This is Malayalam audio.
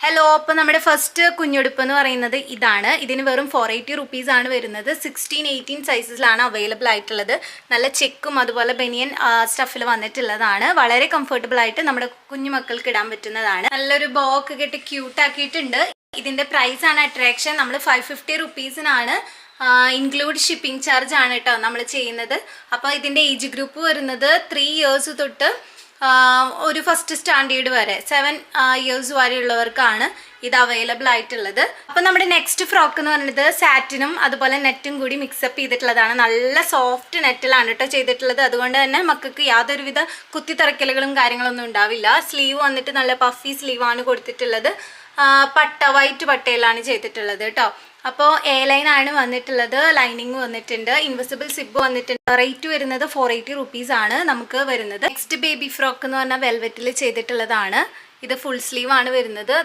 ഹലോ, അപ്പോൾ നമ്മുടെ ഫസ്റ്റ് കുഞ്ഞുടുപ്പ് എന്ന് പറയുന്നത് ഇതാണ്. ഇതിന് വെറും 480 റുപ്പീസാണ് വരുന്നത്. 16-18 സൈസസിലാണ് അവൈലബിൾ ആയിട്ടുള്ളത്. നല്ല ചെക്കും അതുപോലെ ബനിയൻ സ്റ്റഫിൽ വന്നിട്ടുള്ളതാണ്. വളരെ കംഫർട്ടബിൾ ആയിട്ട് നമ്മുടെ കുഞ്ഞു മക്കൾക്ക് ഇടാൻ പറ്റുന്നതാണ്. നല്ലൊരു ബോക്ക് കെട്ടി ക്യൂട്ടാക്കിയിട്ടുണ്ട്. ഇതിൻ്റെ പ്രൈസാണ് അട്രാക്ഷൻ. നമ്മൾ 550 റുപ്പീസിനാണ് ഇൻക്ലൂഡ് ഷിപ്പിംഗ് ചാർജ് ആണ് കേട്ടോ നമ്മൾ ചെയ്യുന്നത്. അപ്പോൾ ഇതിൻ്റെ ഏജ് ഗ്രൂപ്പ് വരുന്നത് 3 ഇയേഴ്സ് തൊട്ട് ഒരു ഫസ്റ്റ് സ്റ്റാൻഡേർഡ് വരെ 7 ഇയേഴ്സ് വരെയുള്ളവർക്കാണ് ഇത് അവൈലബിൾ ആയിട്ടുള്ളത്. അപ്പോൾ നമ്മുടെ നെക്സ്റ്റ് ഫ്രോക്ക് എന്ന് പറയുന്നത് സാറ്റിനും അതുപോലെ നെറ്റും കൂടി മിക്സപ്പ് ചെയ്തിട്ടുള്ളതാണ്. നല്ല സോഫ്റ്റ് നെറ്റിലാണ് കേട്ടോ ചെയ്തിട്ടുള്ളത്. അതുകൊണ്ട് തന്നെ മക്കൾക്ക് യാതൊരുവിധ കുത്തിത്തറക്കലുകളും കാര്യങ്ങളൊന്നും ഉണ്ടാവില്ല. സ്ലീവ് വന്നിട്ട് നല്ല പഫി സ്ലീവാണ് കൊടുത്തിട്ടുള്ളത്. വൈറ്റ് പട്ടയിലാണ് ചെയ്തിട്ടുള്ളത് കേട്ടോ. അപ്പോൾ എ ലൈനാണ് വന്നിട്ടുള്ളത്. ലൈനിങ് വന്നിട്ടുണ്ട്. ഇൻവിസിബിൾ സിബ് വന്നിട്ടുണ്ട്. റേറ്റ് വരുന്നത് 480 റുപ്പീസാണ് നമുക്ക് വരുന്നത്. നെക്സ്റ്റ് ബേബി ഫ്രോക്ക് എന്ന് പറഞ്ഞാൽ വെൽവെറ്റിൽ ചെയ്തിട്ടുള്ളതാണ്. ഇത് ഫുൾ സ്ലീവ് ആണ് വരുന്നത്.